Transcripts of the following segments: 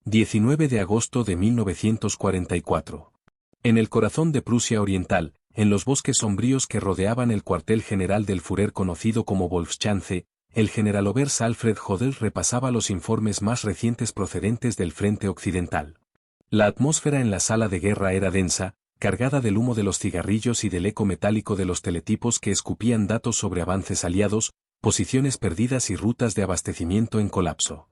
19 de agosto de 1944. En el corazón de Prusia Oriental, en los bosques sombríos que rodeaban el cuartel general del Führer conocido como Wolfschanze, el general Oberst Alfred Jodl repasaba los informes más recientes procedentes del frente occidental. La atmósfera en la sala de guerra era densa, cargada del humo de los cigarrillos y del eco metálico de los teletipos que escupían datos sobre avances aliados, posiciones perdidas y rutas de abastecimiento en colapso.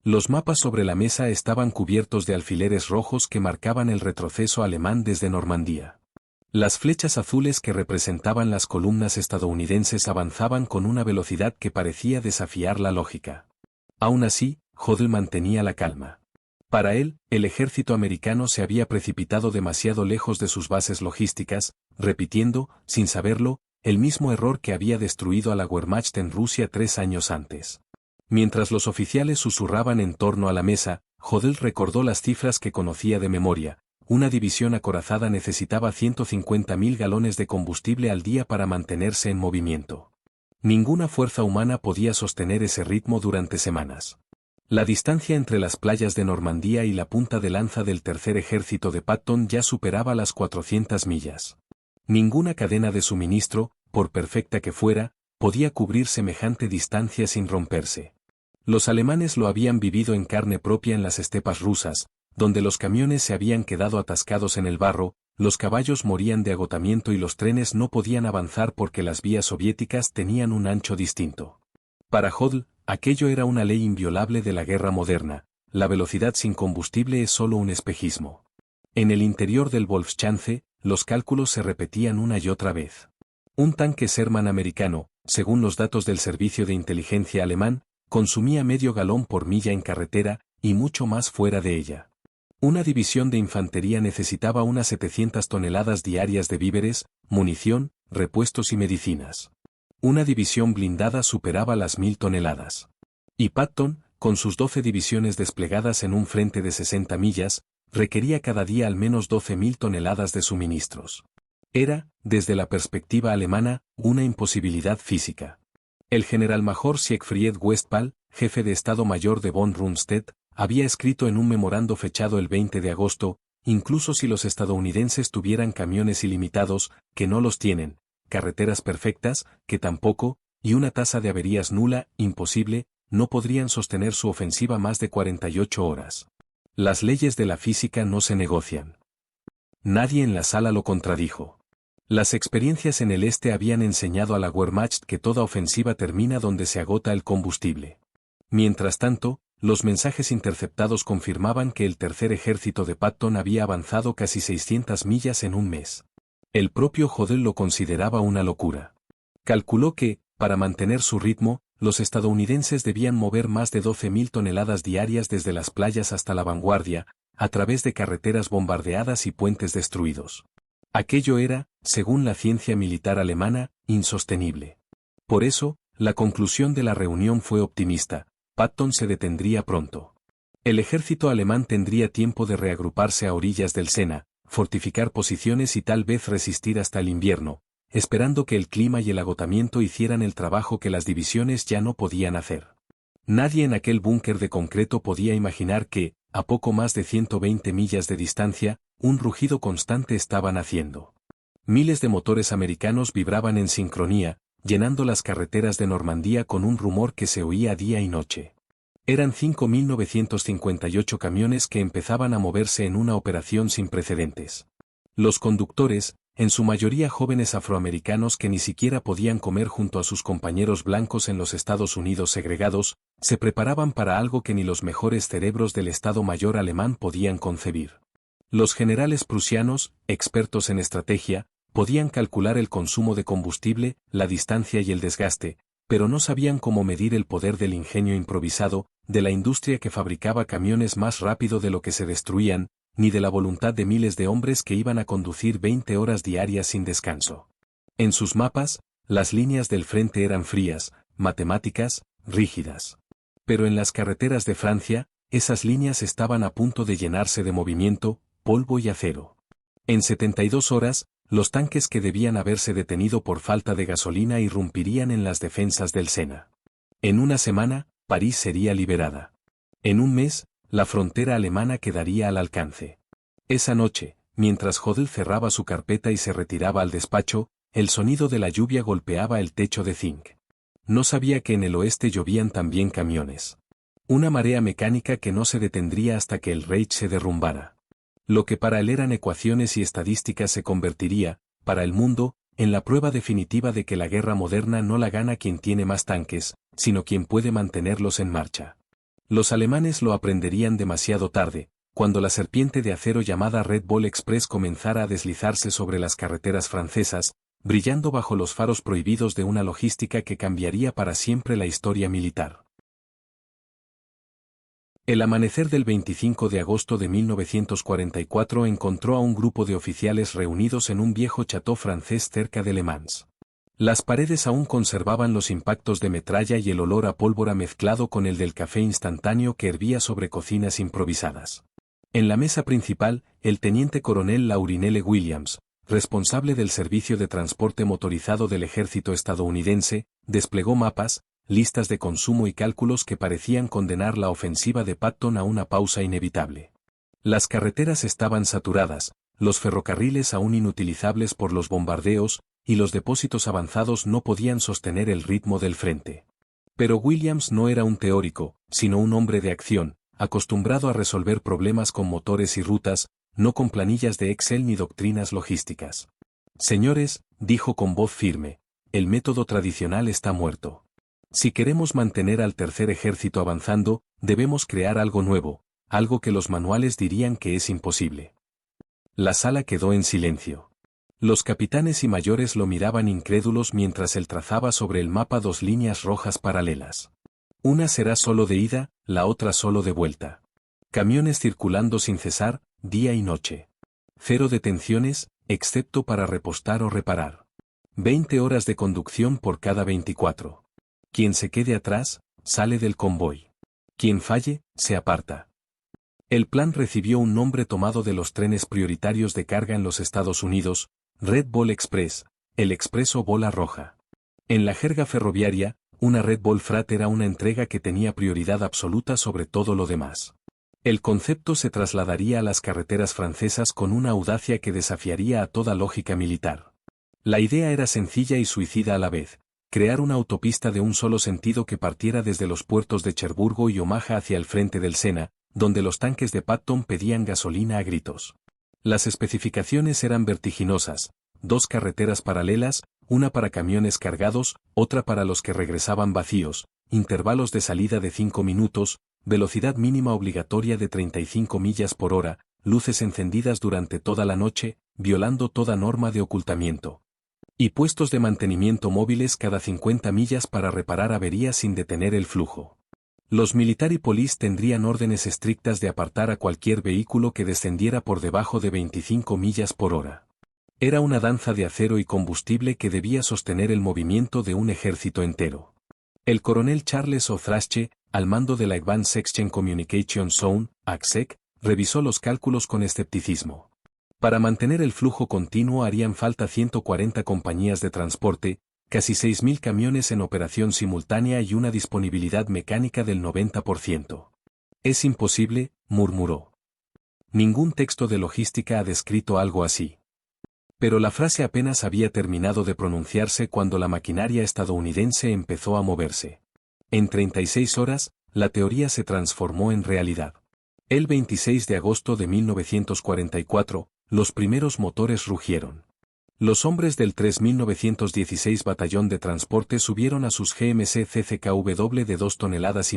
Los mapas sobre la mesa estaban cubiertos de alfileres rojos que marcaban el retroceso alemán desde Normandía. Las flechas azules que representaban las columnas estadounidenses avanzaban con una velocidad que parecía desafiar la lógica. Aún así, Jodl mantenía la calma. Para él, el ejército americano se había precipitado demasiado lejos de sus bases logísticas, repitiendo, sin saberlo, el mismo error que había destruido a la Wehrmacht en Rusia 3 años antes. Mientras los oficiales susurraban en torno a la mesa, Jodl recordó las cifras que conocía de memoria. Una división acorazada necesitaba 150.000 galones de combustible al día para mantenerse en movimiento. Ninguna fuerza humana podía sostener ese ritmo durante semanas. La distancia entre las playas de Normandía y la punta de lanza del tercer ejército de Patton ya superaba las 400 millas. Ninguna cadena de suministro, por perfecta que fuera, podía cubrir semejante distancia sin romperse. Los alemanes lo habían vivido en carne propia en las estepas rusas, donde los camiones se habían quedado atascados en el barro, los caballos morían de agotamiento y los trenes no podían avanzar porque las vías soviéticas tenían un ancho distinto. Para Jodl, aquello era una ley inviolable de la guerra moderna: la velocidad sin combustible es solo un espejismo. En el interior del Wolfschanze, los cálculos se repetían una y otra vez. Un tanque Sherman americano, según los datos del servicio de inteligencia alemán, consumía medio galón por milla en carretera, y mucho más fuera de ella. Una división de infantería necesitaba unas 700 toneladas diarias de víveres, munición, repuestos y medicinas. Una división blindada superaba las 1000 toneladas. Y Patton, con sus 12 divisiones desplegadas en un frente de 60 millas, requería cada día al menos 12.000 toneladas de suministros. Era, desde la perspectiva alemana, una imposibilidad física. El generalmajor Siegfried Westphal, jefe de Estado Mayor de von Rundstedt, había escrito en un memorando fechado el 20 de agosto, incluso si los estadounidenses tuvieran camiones ilimitados, que no los tienen, carreteras perfectas, que tampoco, y una tasa de averías nula, imposible, no podrían sostener su ofensiva más de 48 horas. Las leyes de la física no se negocian. Nadie en la sala lo contradijo. Las experiencias en el este habían enseñado a la Wehrmacht que toda ofensiva termina donde se agota el combustible. Mientras tanto, los mensajes interceptados confirmaban que el tercer ejército de Patton había avanzado casi 600 millas en un mes. El propio Jodl lo consideraba una locura. Calculó que, para mantener su ritmo, los estadounidenses debían mover más de 12.000 toneladas diarias desde las playas hasta la vanguardia, a través de carreteras bombardeadas y puentes destruidos. Aquello era, según la ciencia militar alemana, insostenible. Por eso, la conclusión de la reunión fue optimista: Patton se detendría pronto. El ejército alemán tendría tiempo de reagruparse a orillas del Sena, fortificar posiciones y tal vez resistir hasta el invierno, esperando que el clima y el agotamiento hicieran el trabajo que las divisiones ya no podían hacer. Nadie en aquel búnker de concreto podía imaginar que, a poco más de 120 millas de distancia, un rugido constante estaba naciendo. Miles de motores americanos vibraban en sincronía, llenando las carreteras de Normandía con un rumor que se oía día y noche. Eran 5.958 camiones que empezaban a moverse en una operación sin precedentes. Los conductores, en su mayoría jóvenes afroamericanos que ni siquiera podían comer junto a sus compañeros blancos en los Estados Unidos segregados, se preparaban para algo que ni los mejores cerebros del Estado Mayor alemán podían concebir. Los generales prusianos, expertos en estrategia, podían calcular el consumo de combustible, la distancia y el desgaste, pero no sabían cómo medir el poder del ingenio improvisado, de la industria que fabricaba camiones más rápido de lo que se destruían, ni de la voluntad de miles de hombres que iban a conducir 20 horas diarias sin descanso. En sus mapas, las líneas del frente eran frías, matemáticas, rígidas. Pero en las carreteras de Francia, esas líneas estaban a punto de llenarse de movimiento, polvo y acero. En 72 horas, los tanques que debían haberse detenido por falta de gasolina irrumpirían en las defensas del Sena. En una semana, París sería liberada. En un mes, La frontera alemana quedaría al alcance. Esa noche, mientras Jodl cerraba su carpeta y se retiraba al despacho, el sonido de la lluvia golpeaba el techo de zinc. No sabía que en el oeste llovían también camiones. Una marea mecánica que no se detendría hasta que el Reich se derrumbara. Lo que para él eran ecuaciones y estadísticas se convertiría, para el mundo, en la prueba definitiva de que la guerra moderna no la gana quien tiene más tanques, sino quien puede mantenerlos en marcha. Los alemanes lo aprenderían demasiado tarde, cuando la serpiente de acero llamada Red Bull Express comenzara a deslizarse sobre las carreteras francesas, brillando bajo los faros prohibidos de una logística que cambiaría para siempre la historia militar. El amanecer del 25 de agosto de 1944 encontró a un grupo de oficiales reunidos en un viejo château francés cerca de Le Mans. Las paredes aún conservaban los impactos de metralla y el olor a pólvora mezclado con el del café instantáneo que hervía sobre cocinas improvisadas. En la mesa principal, el teniente coronel Laurinelle Williams, responsable del servicio de transporte motorizado del ejército estadounidense, desplegó mapas, listas de consumo y cálculos que parecían condenar la ofensiva de Patton a una pausa inevitable. Las carreteras estaban saturadas, los ferrocarriles aún inutilizables por los bombardeos, y los depósitos avanzados no podían sostener el ritmo del frente. Pero Williams no era un teórico, sino un hombre de acción, acostumbrado a resolver problemas con motores y rutas, no con planillas de Excel ni doctrinas logísticas. Señores, dijo con voz firme, el método tradicional está muerto. Si queremos mantener al tercer ejército avanzando, debemos crear algo nuevo, algo que los manuales dirían que es imposible. La sala quedó en silencio. Los capitanes y mayores lo miraban incrédulos mientras él trazaba sobre el mapa dos líneas rojas paralelas. Una será solo de ida, la otra solo de vuelta. Camiones circulando sin cesar, día y noche. Cero detenciones, excepto para repostar o reparar. 20 horas de conducción por cada 24. Quien se quede atrás, sale del convoy. Quien falle, se aparta. El plan recibió un nombre tomado de los trenes prioritarios de carga en los Estados Unidos, Red Bull Express, el expreso bola roja. En la jerga ferroviaria, una Red Bull Freight era una entrega que tenía prioridad absoluta sobre todo lo demás. El concepto se trasladaría a las carreteras francesas con una audacia que desafiaría a toda lógica militar. La idea era sencilla y suicida a la vez, crear una autopista de un solo sentido que partiera desde los puertos de Cherburgo y Omaha hacia el frente del Sena, donde los tanques de Patton pedían gasolina a gritos. Las especificaciones eran vertiginosas, 2 carreteras paralelas, una para camiones cargados, otra para los que regresaban vacíos, intervalos de salida de 5 minutos, velocidad mínima obligatoria de 35 millas por hora, luces encendidas durante toda la noche, violando toda norma de ocultamiento. Y puestos de mantenimiento móviles cada 50 millas para reparar averías sin detener el flujo. Los military police tendrían órdenes estrictas de apartar a cualquier vehículo que descendiera por debajo de 25 millas por hora. Era una danza de acero y combustible que debía sostener el movimiento de un ejército entero. El coronel Charles O'Thrasche, al mando de la Advanced Section Communication Zone, ACSEC, revisó los cálculos con escepticismo. Para mantener el flujo continuo harían falta 140 compañías de transporte, casi 6.000 camiones en operación simultánea y una disponibilidad mecánica del 90%. Es imposible, murmuró. Ningún texto de logística ha descrito algo así. Pero la frase apenas había terminado de pronunciarse cuando la maquinaria estadounidense empezó a moverse. En 36 horas, la teoría se transformó en realidad. El 26 de agosto de 1944, los primeros motores rugieron. Los hombres del 3916 Batallón de Transporte subieron a sus GMC CCKW de 2,5 toneladas,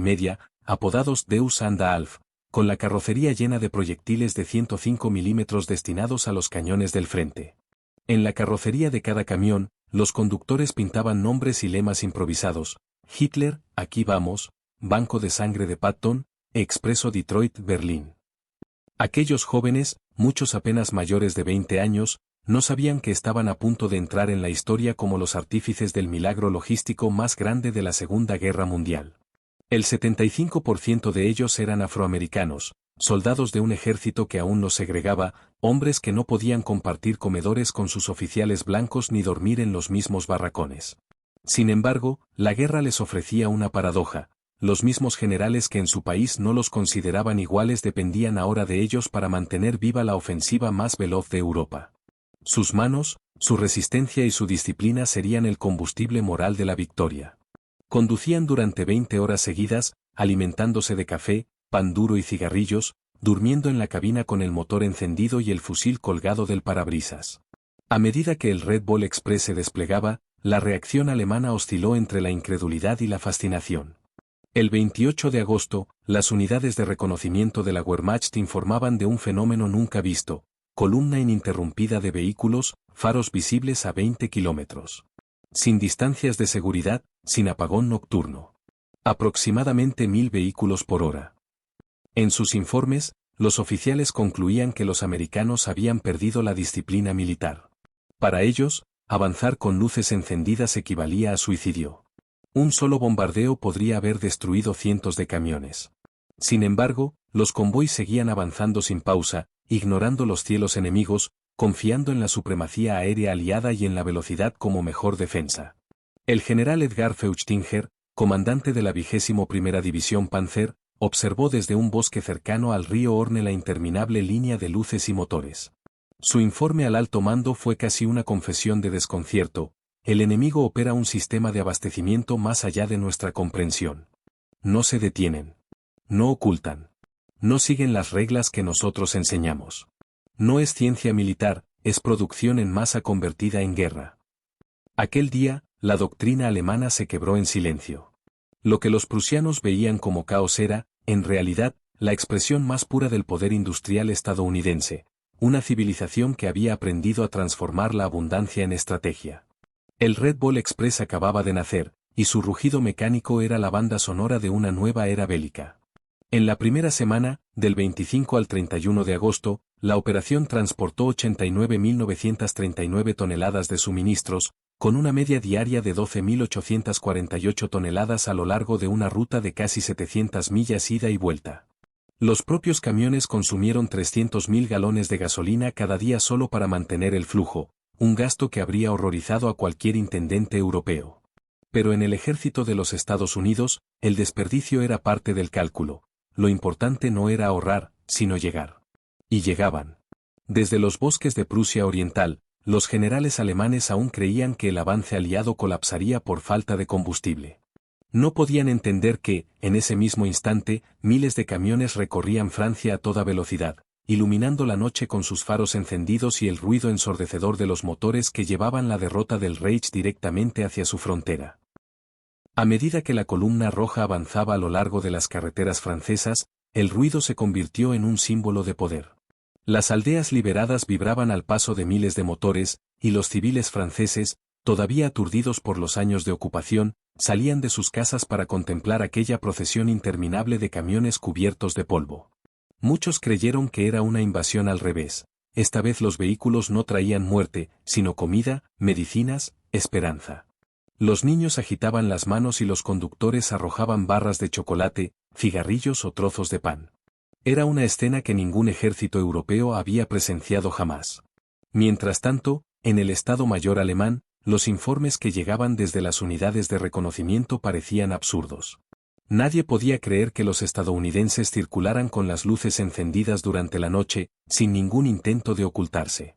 apodados Deus and Alf, con la carrocería llena de proyectiles de 105 milímetros destinados a los cañones del frente. En la carrocería de cada camión, los conductores pintaban nombres y lemas improvisados: Hitler, aquí vamos, Banco de Sangre de Patton, Expreso Detroit-Berlín. Aquellos jóvenes, muchos apenas mayores de 20 años, no sabían que estaban a punto de entrar en la historia como los artífices del milagro logístico más grande de la Segunda Guerra Mundial. El 75% de ellos eran afroamericanos, soldados de un ejército que aún los segregaba, hombres que no podían compartir comedores con sus oficiales blancos ni dormir en los mismos barracones. Sin embargo, la guerra les ofrecía una paradoja: los mismos generales que en su país no los consideraban iguales dependían ahora de ellos para mantener viva la ofensiva más veloz de Europa. Sus manos, su resistencia y su disciplina serían el combustible moral de la victoria. Conducían durante 20 horas seguidas, alimentándose de café, pan duro y cigarrillos, durmiendo en la cabina con el motor encendido y el fusil colgado del parabrisas. A medida que el Red Bull Express se desplegaba, la reacción alemana osciló entre la incredulidad y la fascinación. El 28 de agosto, las unidades de reconocimiento de la Wehrmacht informaban de un fenómeno nunca visto: columna ininterrumpida de vehículos, faros visibles a 20 kilómetros. Sin distancias de seguridad, sin apagón nocturno. Aproximadamente 1000 vehículos por hora. En sus informes, los oficiales concluían que los americanos habían perdido la disciplina militar. Para ellos, avanzar con luces encendidas equivalía a suicidio. Un solo bombardeo podría haber destruido cientos de camiones. Sin embargo, los convoys seguían avanzando sin pausa, ignorando los cielos enemigos, confiando en la supremacía aérea aliada y en la velocidad como mejor defensa. El general Edgar Feuchtinger, comandante de la 21ª División Panzer, observó desde un bosque cercano al río Orne la interminable línea de luces y motores. Su informe al alto mando fue casi una confesión de desconcierto: el enemigo opera un sistema de abastecimiento más allá de nuestra comprensión. No se detienen. No ocultan. No siguen las reglas que nosotros enseñamos. No es ciencia militar, es producción en masa convertida en guerra. Aquel día, la doctrina alemana se quebró en silencio. Lo que los prusianos veían como caos era, en realidad, la expresión más pura del poder industrial estadounidense, una civilización que había aprendido a transformar la abundancia en estrategia. El Red Bull Express acababa de nacer, y su rugido mecánico era la banda sonora de una nueva era bélica. En la primera semana, del 25 al 31 de agosto, la operación transportó 89.939 toneladas de suministros, con una media diaria de 12.848 toneladas a lo largo de una ruta de casi 700 millas ida y vuelta. Los propios camiones consumieron 300.000 galones de gasolina cada día solo para mantener el flujo, un gasto que habría horrorizado a cualquier intendente europeo. Pero en el ejército de los Estados Unidos, el desperdicio era parte del cálculo. Lo importante no era ahorrar, sino llegar. Y llegaban. Desde los bosques de Prusia Oriental, los generales alemanes aún creían que el avance aliado colapsaría por falta de combustible. No podían entender que, en ese mismo instante, miles de camiones recorrían Francia a toda velocidad, iluminando la noche con sus faros encendidos y el ruido ensordecedor de los motores que llevaban la derrota del Reich directamente hacia su frontera. A medida que la columna roja avanzaba a lo largo de las carreteras francesas, el ruido se convirtió en un símbolo de poder. Las aldeas liberadas vibraban al paso de miles de motores, y los civiles franceses, todavía aturdidos por los años de ocupación, salían de sus casas para contemplar aquella procesión interminable de camiones cubiertos de polvo. Muchos creyeron que era una invasión al revés. Esta vez los vehículos no traían muerte, sino comida, medicinas, esperanza. Los niños agitaban las manos y los conductores arrojaban barras de chocolate, cigarrillos o trozos de pan. Era una escena que ningún ejército europeo había presenciado jamás. Mientras tanto, en el Estado Mayor alemán, los informes que llegaban desde las unidades de reconocimiento parecían absurdos. Nadie podía creer que los estadounidenses circularan con las luces encendidas durante la noche, sin ningún intento de ocultarse.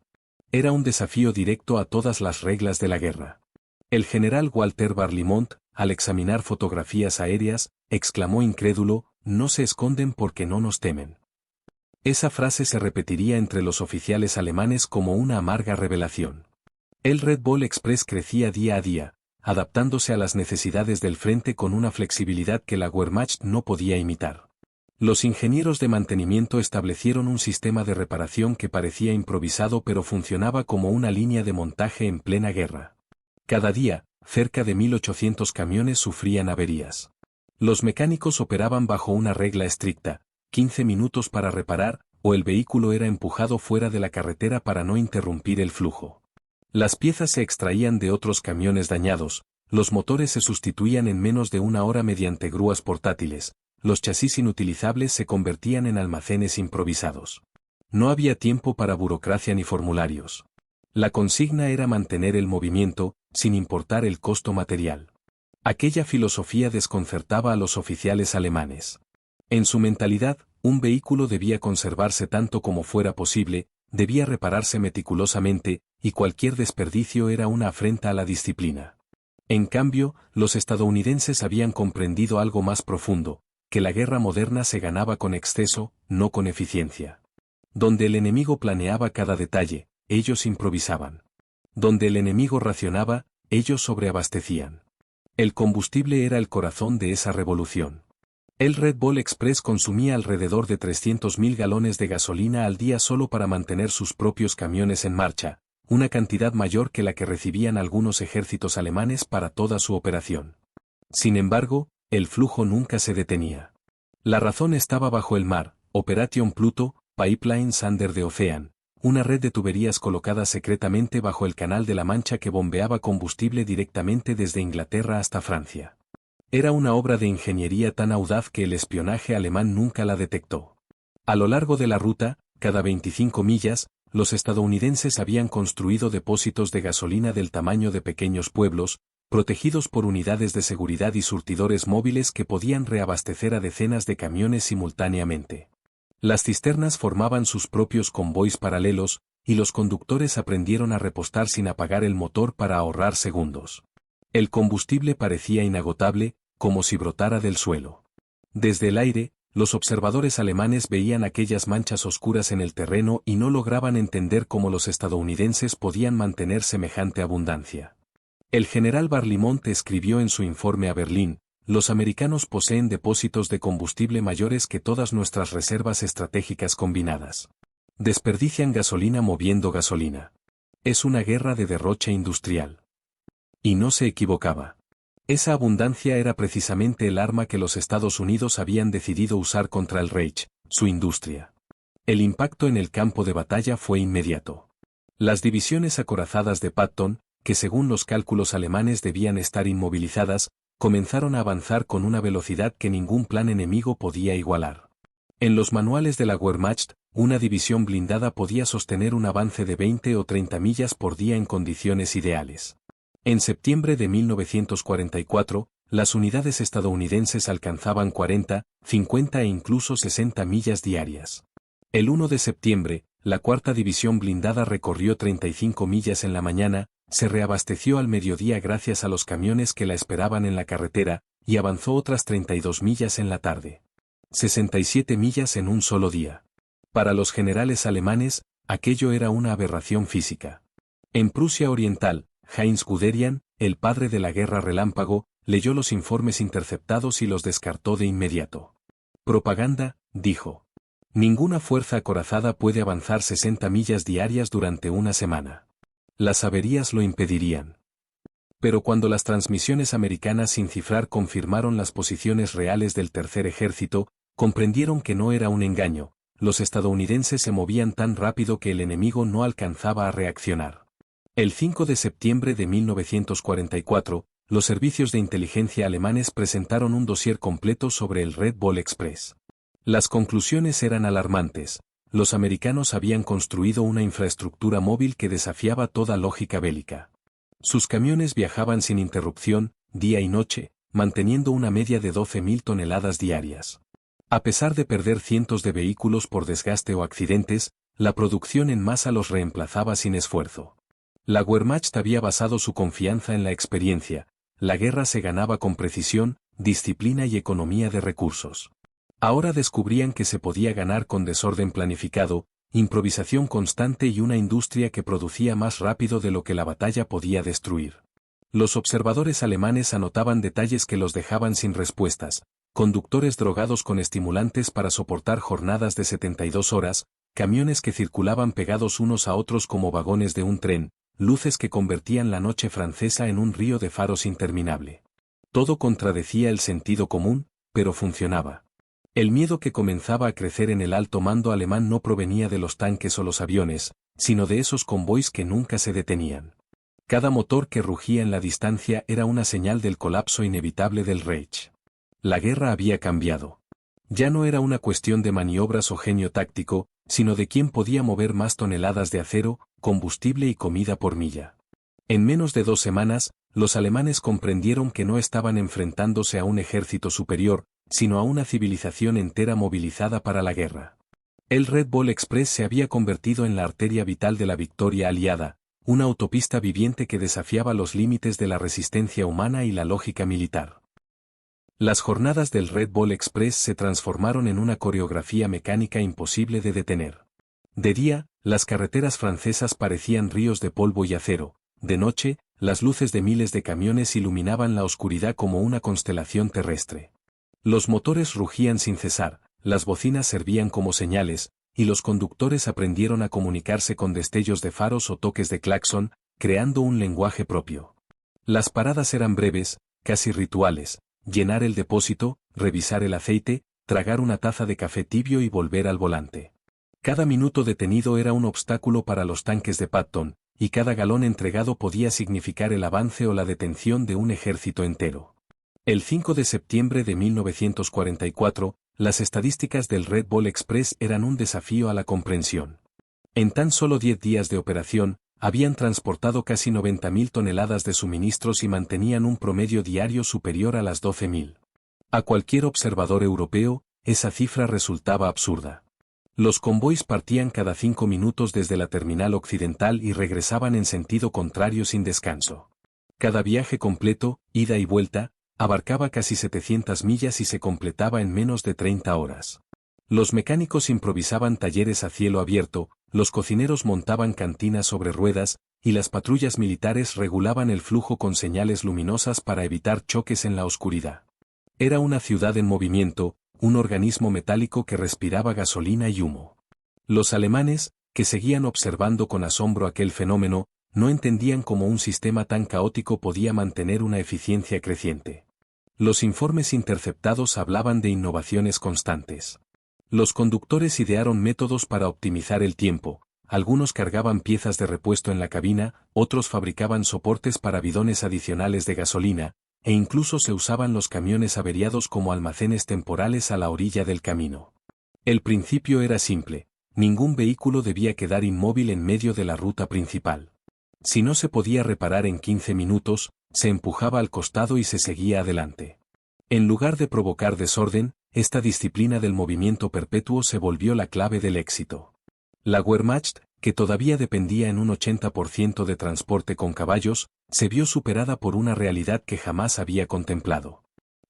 Era un desafío directo a todas las reglas de la guerra. El general Walter Barlimont, al examinar fotografías aéreas, exclamó incrédulo: «No se esconden porque no nos temen». Esa frase se repetiría entre los oficiales alemanes como una amarga revelación. El Red Bull Express crecía día a día, adaptándose a las necesidades del frente con una flexibilidad que la Wehrmacht no podía imitar. Los ingenieros de mantenimiento establecieron un sistema de reparación que parecía improvisado pero funcionaba como una línea de montaje en plena guerra. Cada día, cerca de 1.800 camiones sufrían averías. Los mecánicos operaban bajo una regla estricta: 15 minutos para reparar, o el vehículo era empujado fuera de la carretera para no interrumpir el flujo. Las piezas se extraían de otros camiones dañados, los motores se sustituían en menos de una hora mediante grúas portátiles, los chasis inutilizables se convertían en almacenes improvisados. No había tiempo para burocracia ni formularios. La consigna era mantener el movimiento, sin importar el costo material. Aquella filosofía desconcertaba a los oficiales alemanes. En su mentalidad, un vehículo debía conservarse tanto como fuera posible, debía repararse meticulosamente, y cualquier desperdicio era una afrenta a la disciplina. En cambio, los estadounidenses habían comprendido algo más profundo, que la guerra moderna se ganaba con exceso, no con eficiencia. Donde el enemigo planeaba cada detalle, ellos improvisaban. Donde el enemigo racionaba, ellos sobreabastecían. El combustible era el corazón de esa revolución. El Red Bull Express consumía alrededor de 300.000 galones de gasolina al día solo para mantener sus propios camiones en marcha, una cantidad mayor que la que recibían algunos ejércitos alemanes para toda su operación. Sin embargo, el flujo nunca se detenía. La razón estaba bajo el mar, Operation Pluto, Pipelines Under the Ocean, una red de tuberías colocadas secretamente bajo el Canal de la Mancha que bombeaba combustible directamente desde Inglaterra hasta Francia. Era una obra de ingeniería tan audaz que el espionaje alemán nunca la detectó. A lo largo de la ruta, cada 25 millas, los estadounidenses habían construido depósitos de gasolina del tamaño de pequeños pueblos, protegidos por unidades de seguridad y surtidores móviles que podían reabastecer a decenas de camiones simultáneamente. Las cisternas formaban sus propios convoys paralelos, y los conductores aprendieron a repostar sin apagar el motor para ahorrar segundos. El combustible parecía inagotable, como si brotara del suelo. Desde el aire, los observadores alemanes veían aquellas manchas oscuras en el terreno y no lograban entender cómo los estadounidenses podían mantener semejante abundancia. El general Barlimont escribió en su informe a Berlín: los americanos poseen depósitos de combustible mayores que todas nuestras reservas estratégicas combinadas. Desperdician gasolina moviendo gasolina. Es una guerra de derroche industrial. Y no se equivocaba. Esa abundancia era precisamente el arma que los Estados Unidos habían decidido usar contra el Reich, su industria. El impacto en el campo de batalla fue inmediato. Las divisiones acorazadas de Patton, que según los cálculos alemanes debían estar inmovilizadas, comenzaron a avanzar con una velocidad que ningún plan enemigo podía igualar. En los manuales de la Wehrmacht, una división blindada podía sostener un avance de 20 o 30 millas por día en condiciones ideales. En septiembre de 1944, las unidades estadounidenses alcanzaban 40, 50 e incluso 60 millas diarias. El 1 de septiembre, la cuarta división blindada recorrió 35 millas en la mañana, se reabasteció al mediodía gracias a los camiones que la esperaban en la carretera, y avanzó otras 32 millas en la tarde. 67 millas en un solo día. Para los generales alemanes, aquello era una aberración física. En Prusia Oriental, Heinz Guderian, el padre de la guerra relámpago, leyó los informes interceptados y los descartó de inmediato. Propaganda, dijo. Ninguna fuerza acorazada puede avanzar 60 millas diarias durante una semana. Las averías lo impedirían. Pero cuando las transmisiones americanas sin cifrar confirmaron las posiciones reales del tercer ejército, comprendieron que no era un engaño, los estadounidenses se movían tan rápido que el enemigo no alcanzaba a reaccionar. El 5 de septiembre de 1944, los servicios de inteligencia alemanes presentaron un dossier completo sobre el Red Bull Express. Las conclusiones eran alarmantes. Los americanos habían construido una infraestructura móvil que desafiaba toda lógica bélica. Sus camiones viajaban sin interrupción, día y noche, manteniendo una media de 12.000 toneladas diarias. A pesar de perder cientos de vehículos por desgaste o accidentes, la producción en masa los reemplazaba sin esfuerzo. La Wehrmacht había basado su confianza en la experiencia. La guerra se ganaba con precisión, disciplina y economía de recursos. Ahora descubrían que se podía ganar con desorden planificado, improvisación constante y una industria que producía más rápido de lo que la batalla podía destruir. Los observadores alemanes anotaban detalles que los dejaban sin respuestas: conductores drogados con estimulantes para soportar jornadas de 72 horas, camiones que circulaban pegados unos a otros como vagones de un tren, luces que convertían la noche francesa en un río de faros interminable. Todo contradecía el sentido común, pero funcionaba. El miedo que comenzaba a crecer en el alto mando alemán no provenía de los tanques o los aviones, sino de esos convoys que nunca se detenían. Cada motor que rugía en la distancia era una señal del colapso inevitable del Reich. La guerra había cambiado. Ya no era una cuestión de maniobras o genio táctico, sino de quién podía mover más toneladas de acero, combustible y comida por milla. En menos de 2 semanas, los alemanes comprendieron que no estaban enfrentándose a un ejército superior, sino a una civilización entera movilizada para la guerra. El Red Ball Express se había convertido en la arteria vital de la victoria aliada, una autopista viviente que desafiaba los límites de la resistencia humana y la lógica militar. Las jornadas del Red Ball Express se transformaron en una coreografía mecánica imposible de detener. De día, las carreteras francesas parecían ríos de polvo y acero; de noche, las luces de miles de camiones iluminaban la oscuridad como una constelación terrestre. Los motores rugían sin cesar, las bocinas servían como señales, y los conductores aprendieron a comunicarse con destellos de faros o toques de claxon, creando un lenguaje propio. Las paradas eran breves, casi rituales: llenar el depósito, revisar el aceite, tragar una taza de café tibio y volver al volante. Cada minuto detenido era un obstáculo para los tanques de Patton, y cada galón entregado podía significar el avance o la detención de un ejército entero. El 5 de septiembre de 1944, las estadísticas del Red Ball Express eran un desafío a la comprensión. En tan solo 10 días de operación, habían transportado casi 90.000 toneladas de suministros y mantenían un promedio diario superior a las 12.000. A cualquier observador europeo, esa cifra resultaba absurda. Los convoys partían cada 5 minutos desde la terminal occidental y regresaban en sentido contrario sin descanso. Cada viaje completo, ida y vuelta, abarcaba casi 700 millas y se completaba en menos de 30 horas. Los mecánicos improvisaban talleres a cielo abierto, los cocineros montaban cantinas sobre ruedas, y las patrullas militares regulaban el flujo con señales luminosas para evitar choques en la oscuridad. Era una ciudad en movimiento, un organismo metálico que respiraba gasolina y humo. Los alemanes, que seguían observando con asombro aquel fenómeno, no entendían cómo un sistema tan caótico podía mantener una eficiencia creciente. Los informes interceptados hablaban de innovaciones constantes. Los conductores idearon métodos para optimizar el tiempo; algunos cargaban piezas de repuesto en la cabina, otros fabricaban soportes para bidones adicionales de gasolina, e incluso se usaban los camiones averiados como almacenes temporales a la orilla del camino. El principio era simple: ningún vehículo debía quedar inmóvil en medio de la ruta principal. Si no se podía reparar en 15 minutos, se empujaba al costado y se seguía adelante. En lugar de provocar desorden, esta disciplina del movimiento perpetuo se volvió la clave del éxito. La Wehrmacht, que todavía dependía en un 80% de transporte con caballos, se vio superada por una realidad que jamás había contemplado.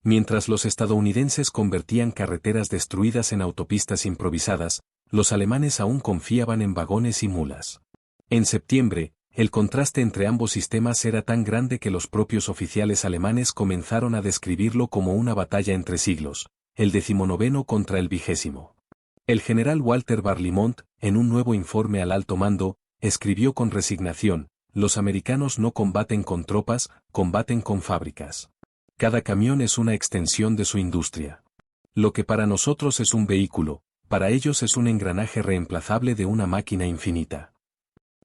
Mientras los estadounidenses convertían carreteras destruidas en autopistas improvisadas, los alemanes aún confiaban en vagones y mulas. En septiembre, el contraste entre ambos sistemas era tan grande que los propios oficiales alemanes comenzaron a describirlo como una batalla entre siglos, el 19º contra el 20º. El general Walter Barlimont, en un nuevo informe al alto mando, escribió con resignación: los americanos no combaten con tropas, combaten con fábricas. Cada camión es una extensión de su industria. Lo que para nosotros es un vehículo, para ellos es un engranaje reemplazable de una máquina infinita.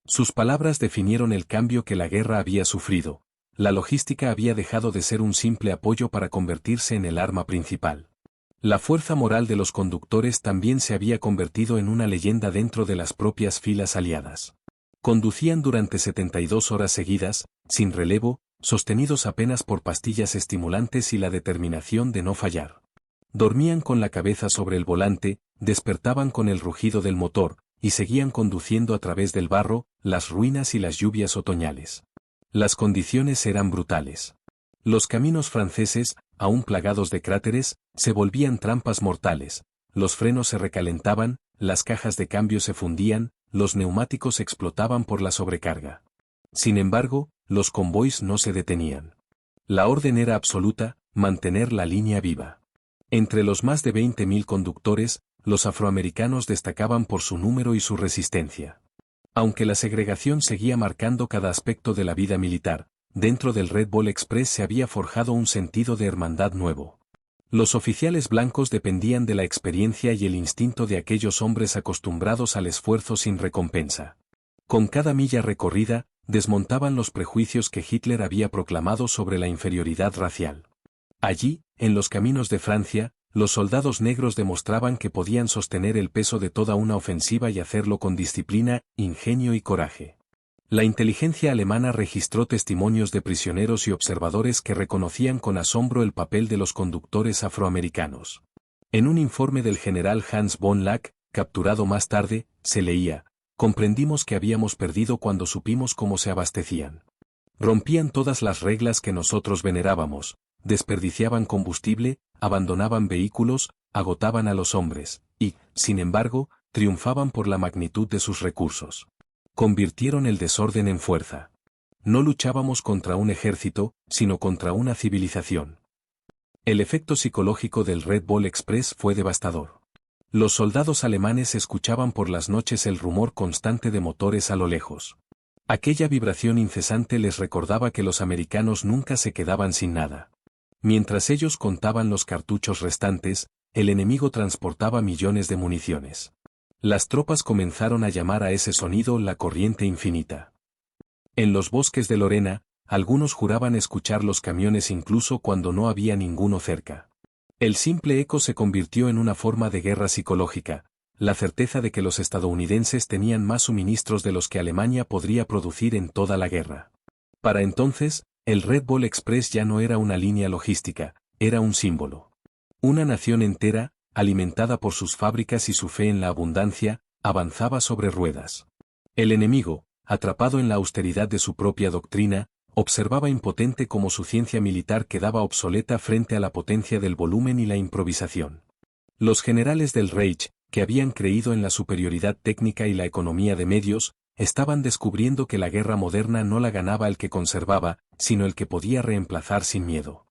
Sus palabras definieron el cambio que la guerra había sufrido. La logística había dejado de ser un simple apoyo para convertirse en el arma principal. La fuerza moral de los conductores también se había convertido en una leyenda dentro de las propias filas aliadas. Conducían durante 72 horas seguidas, sin relevo, sostenidos apenas por pastillas estimulantes y la determinación de no fallar. Dormían con la cabeza sobre el volante, despertaban con el rugido del motor, y seguían conduciendo a través del barro, las ruinas y las lluvias otoñales. Las condiciones eran brutales. Los caminos franceses, aún plagados de cráteres, se volvían trampas mortales; los frenos se recalentaban, las cajas de cambio se fundían, los neumáticos explotaban por la sobrecarga. Sin embargo, los convoys no se detenían. La orden era absoluta: mantener la línea viva. Entre los más de 20.000 conductores, los afroamericanos destacaban por su número y su resistencia. Aunque la segregación seguía marcando cada aspecto de la vida militar, dentro del Red Ball Express se había forjado un sentido de hermandad nuevo. Los oficiales blancos dependían de la experiencia y el instinto de aquellos hombres acostumbrados al esfuerzo sin recompensa. Con cada milla recorrida, desmontaban los prejuicios que Hitler había proclamado sobre la inferioridad racial. Allí, en los caminos de Francia, los soldados negros demostraban que podían sostener el peso de toda una ofensiva y hacerlo con disciplina, ingenio y coraje. La inteligencia alemana registró testimonios de prisioneros y observadores que reconocían con asombro el papel de los conductores afroamericanos. En un informe del general Hans von Lack, capturado más tarde, se leía: comprendimos que habíamos perdido cuando supimos cómo se abastecían. Rompían todas las reglas que nosotros venerábamos, desperdiciaban combustible, abandonaban vehículos, agotaban a los hombres, y, sin embargo, triunfaban por la magnitud de sus recursos. Convirtieron el desorden en fuerza. No luchábamos contra un ejército, sino contra una civilización. El efecto psicológico del Red Bull Express fue devastador. Los soldados alemanes escuchaban por las noches el rumor constante de motores a lo lejos. Aquella vibración incesante les recordaba que los americanos nunca se quedaban sin nada. Mientras ellos contaban los cartuchos restantes, el enemigo transportaba millones de municiones. Las tropas comenzaron a llamar a ese sonido la corriente infinita. En los bosques de Lorena, algunos juraban escuchar los camiones incluso cuando no había ninguno cerca. El simple eco se convirtió en una forma de guerra psicológica, la certeza de que los estadounidenses tenían más suministros de los que Alemania podría producir en toda la guerra. Para entonces, el Red Bull Express ya no era una línea logística, era un símbolo. Una nación entera, alimentada por sus fábricas y su fe en la abundancia, avanzaba sobre ruedas. El enemigo, atrapado en la austeridad de su propia doctrina, observaba impotente cómo su ciencia militar quedaba obsoleta frente a la potencia del volumen y la improvisación. Los generales del Reich, que habían creído en la superioridad técnica y la economía de medios, estaban descubriendo que la guerra moderna no la ganaba el que conservaba, sino el que podía reemplazar sin miedo.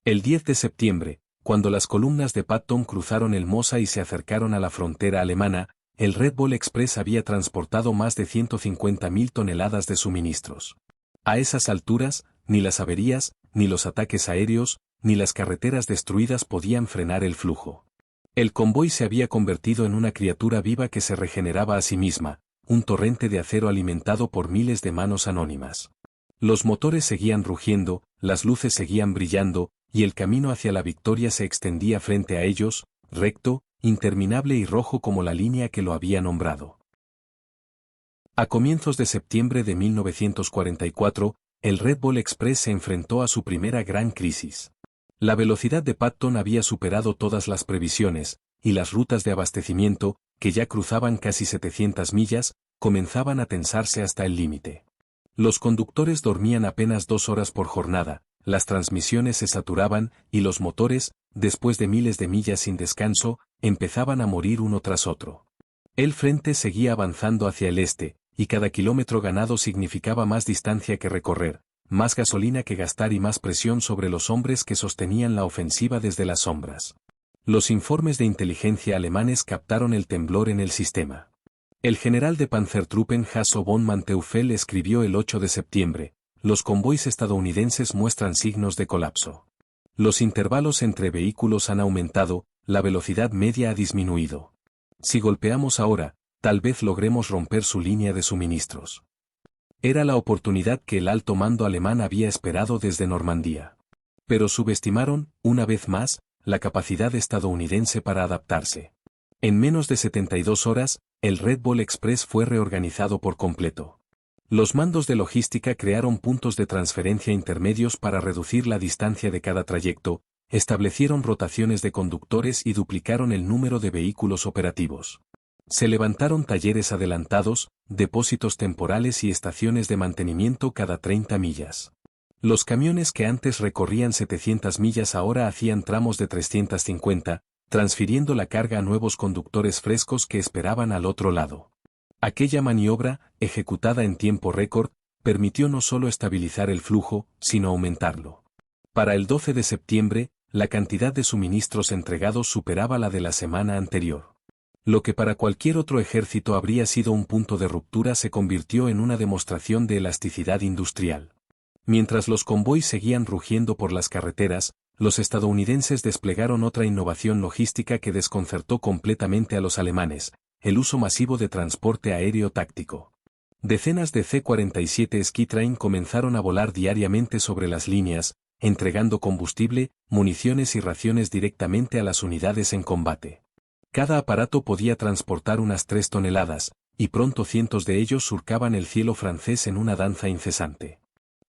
El 10 de septiembre, cuando las columnas de Patton cruzaron el Mosa y se acercaron a la frontera alemana, el Red Bull Express había transportado más de 150.000 toneladas de suministros. A esas alturas, ni las averías, ni los ataques aéreos, ni las carreteras destruidas podían frenar el flujo. El convoy se había convertido en una criatura viva que se regeneraba a sí misma, un torrente de acero alimentado por miles de manos anónimas. Los motores seguían rugiendo, las luces seguían brillando, y el camino hacia la victoria se extendía frente a ellos, recto, interminable y rojo como la línea que lo había nombrado. A comienzos de septiembre de 1944, el Red Bull Express se enfrentó a su primera gran crisis. La velocidad de Patton había superado todas las previsiones, y las rutas de abastecimiento, que ya cruzaban casi 700 millas, comenzaban a tensarse hasta el límite. Los conductores dormían apenas 2 horas por jornada, las transmisiones se saturaban, y los motores, después de miles de millas sin descanso, empezaban a morir uno tras otro. El frente seguía avanzando hacia el este, y cada kilómetro ganado significaba más distancia que recorrer, más gasolina que gastar y más presión sobre los hombres que sostenían la ofensiva desde las sombras. Los informes de inteligencia alemanes captaron el temblor en el sistema. El general de Panzertruppen Hasso von Manteuffel escribió el 8 de septiembre, los convoys estadounidenses muestran signos de colapso. Los intervalos entre vehículos han aumentado, la velocidad media ha disminuido. Si golpeamos ahora, tal vez logremos romper su línea de suministros. Era la oportunidad que el alto mando alemán había esperado desde Normandía. Pero subestimaron, una vez más, la capacidad estadounidense para adaptarse. En menos de 72 horas, el Red Bull Express fue reorganizado por completo. Los mandos de logística crearon puntos de transferencia intermedios para reducir la distancia de cada trayecto, establecieron rotaciones de conductores y duplicaron el número de vehículos operativos. Se levantaron talleres adelantados, depósitos temporales y estaciones de mantenimiento cada 30 millas. Los camiones que antes recorrían 700 millas ahora hacían tramos de 350, transfiriendo la carga a nuevos conductores frescos que esperaban al otro lado. Aquella maniobra, ejecutada en tiempo récord, permitió no solo estabilizar el flujo, sino aumentarlo. Para el 12 de septiembre, la cantidad de suministros entregados superaba la de la semana anterior. Lo que para cualquier otro ejército habría sido un punto de ruptura se convirtió en una demostración de elasticidad industrial. Mientras los convoys seguían rugiendo por las carreteras, los estadounidenses desplegaron otra innovación logística que desconcertó completamente a los alemanes, el uso masivo de transporte aéreo táctico. Decenas de C-47 Skytrain comenzaron a volar diariamente sobre las líneas, entregando combustible, municiones y raciones directamente a las unidades en combate. Cada aparato podía transportar unas 3 toneladas, y pronto cientos de ellos surcaban el cielo francés en una danza incesante.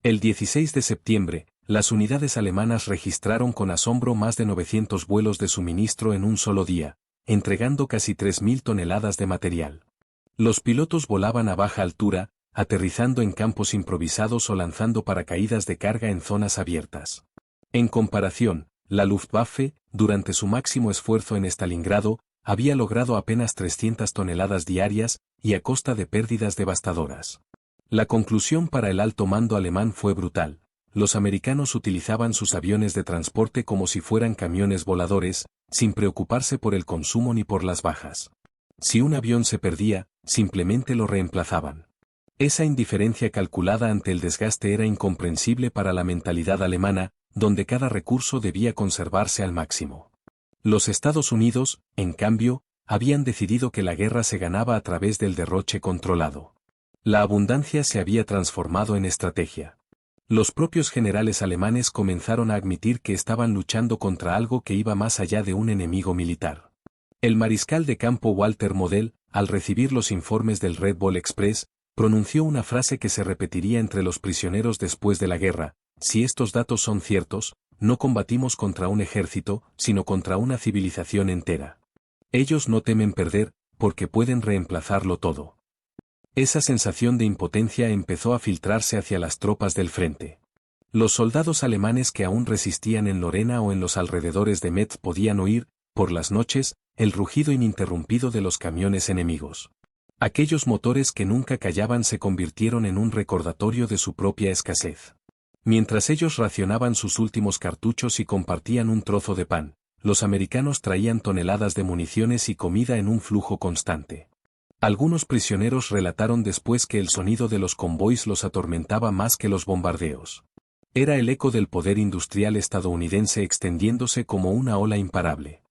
El 16 de septiembre, las unidades alemanas registraron con asombro más de 900 vuelos de suministro en un solo día, entregando casi 3.000 toneladas de material. Los pilotos volaban a baja altura, aterrizando en campos improvisados o lanzando paracaídas de carga en zonas abiertas. En comparación, la Luftwaffe, durante su máximo esfuerzo en Stalingrado, había logrado apenas 300 toneladas diarias, y a costa de pérdidas devastadoras. La conclusión para el alto mando alemán fue brutal. Los americanos utilizaban sus aviones de transporte como si fueran camiones voladores, sin preocuparse por el consumo ni por las bajas. Si un avión se perdía, simplemente lo reemplazaban. Esa indiferencia calculada ante el desgaste era incomprensible para la mentalidad alemana, donde cada recurso debía conservarse al máximo. Los Estados Unidos, en cambio, habían decidido que la guerra se ganaba a través del derroche controlado. La abundancia se había transformado en estrategia. Los propios generales alemanes comenzaron a admitir que estaban luchando contra algo que iba más allá de un enemigo militar. El mariscal de campo Walter Model, al recibir los informes del Red Ball Express, pronunció una frase que se repetiría entre los prisioneros después de la guerra: si estos datos son ciertos, no combatimos contra un ejército, sino contra una civilización entera. Ellos no temen perder, porque pueden reemplazarlo todo. Esa sensación de impotencia empezó a filtrarse hacia las tropas del frente. Los soldados alemanes que aún resistían en Lorena o en los alrededores de Metz podían oír, por las noches, el rugido ininterrumpido de los camiones enemigos. Aquellos motores que nunca callaban se convirtieron en un recordatorio de su propia escasez. Mientras ellos racionaban sus últimos cartuchos y compartían un trozo de pan, los americanos traían toneladas de municiones y comida en un flujo constante. Algunos prisioneros relataron después que el sonido de los convoys los atormentaba más que los bombardeos. Era el eco del poder industrial estadounidense extendiéndose como una ola imparable.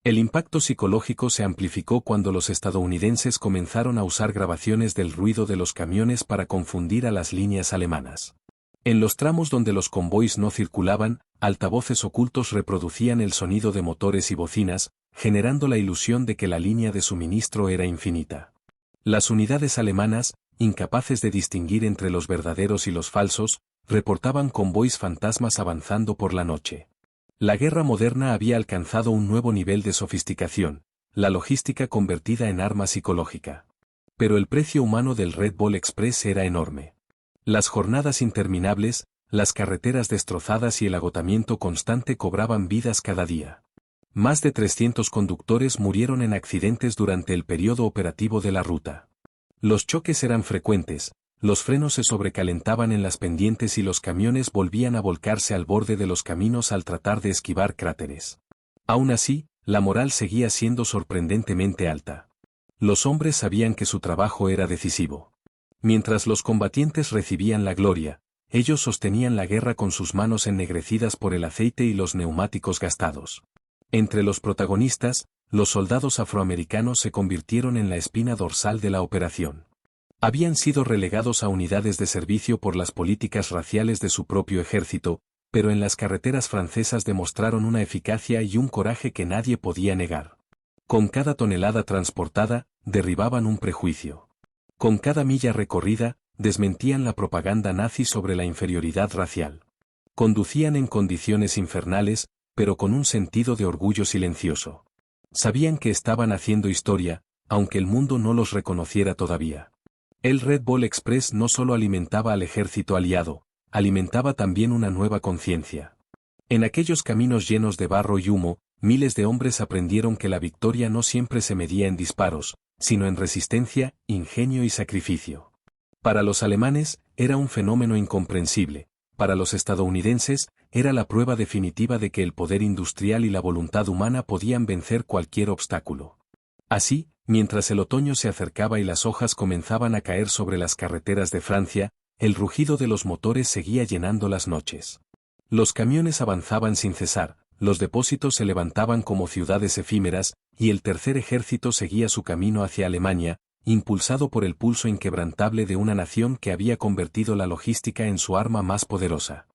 El impacto psicológico se amplificó cuando los estadounidenses comenzaron a usar grabaciones del ruido de los camiones para confundir a las líneas alemanas. En los tramos donde los convoys no circulaban, altavoces ocultos reproducían el sonido de motores y bocinas, generando la ilusión de que la línea de suministro era infinita. Las unidades alemanas, incapaces de distinguir entre los verdaderos y los falsos, reportaban convoys fantasmas avanzando por la noche. La guerra moderna había alcanzado un nuevo nivel de sofisticación, la logística convertida en arma psicológica. Pero el precio humano del Red Ball Express era enorme. Las jornadas interminables, las carreteras destrozadas y el agotamiento constante cobraban vidas cada día. Más de 300 conductores murieron en accidentes durante el periodo operativo de la ruta. Los choques eran frecuentes, los frenos se sobrecalentaban en las pendientes y los camiones volvían a volcarse al borde de los caminos al tratar de esquivar cráteres. Aún así, la moral seguía siendo sorprendentemente alta. Los hombres sabían que su trabajo era decisivo. Mientras los combatientes recibían la gloria, ellos sostenían la guerra con sus manos ennegrecidas por el aceite y los neumáticos gastados. Entre los protagonistas, los soldados afroamericanos se convirtieron en la espina dorsal de la operación. Habían sido relegados a unidades de servicio por las políticas raciales de su propio ejército, pero en las carreteras francesas demostraron una eficacia y un coraje que nadie podía negar. Con cada tonelada transportada, derribaban un prejuicio. Con cada milla recorrida, desmentían la propaganda nazi sobre la inferioridad racial. Conducían en condiciones infernales, pero con un sentido de orgullo silencioso. Sabían que estaban haciendo historia, aunque el mundo no los reconociera todavía. El Red Ball Express no solo alimentaba al ejército aliado, alimentaba también una nueva conciencia. En aquellos caminos llenos de barro y humo, miles de hombres aprendieron que la victoria no siempre se medía en disparos, sino en resistencia, ingenio y sacrificio. Para los alemanes, era un fenómeno incomprensible. Para los estadounidenses, era la prueba definitiva de que el poder industrial y la voluntad humana podían vencer cualquier obstáculo. Así, mientras el otoño se acercaba y las hojas comenzaban a caer sobre las carreteras de Francia, el rugido de los motores seguía llenando las noches. Los camiones avanzaban sin cesar, los depósitos se levantaban como ciudades efímeras, y el tercer ejército seguía su camino hacia Alemania, impulsado por el pulso inquebrantable de una nación que había convertido la logística en su arma más poderosa.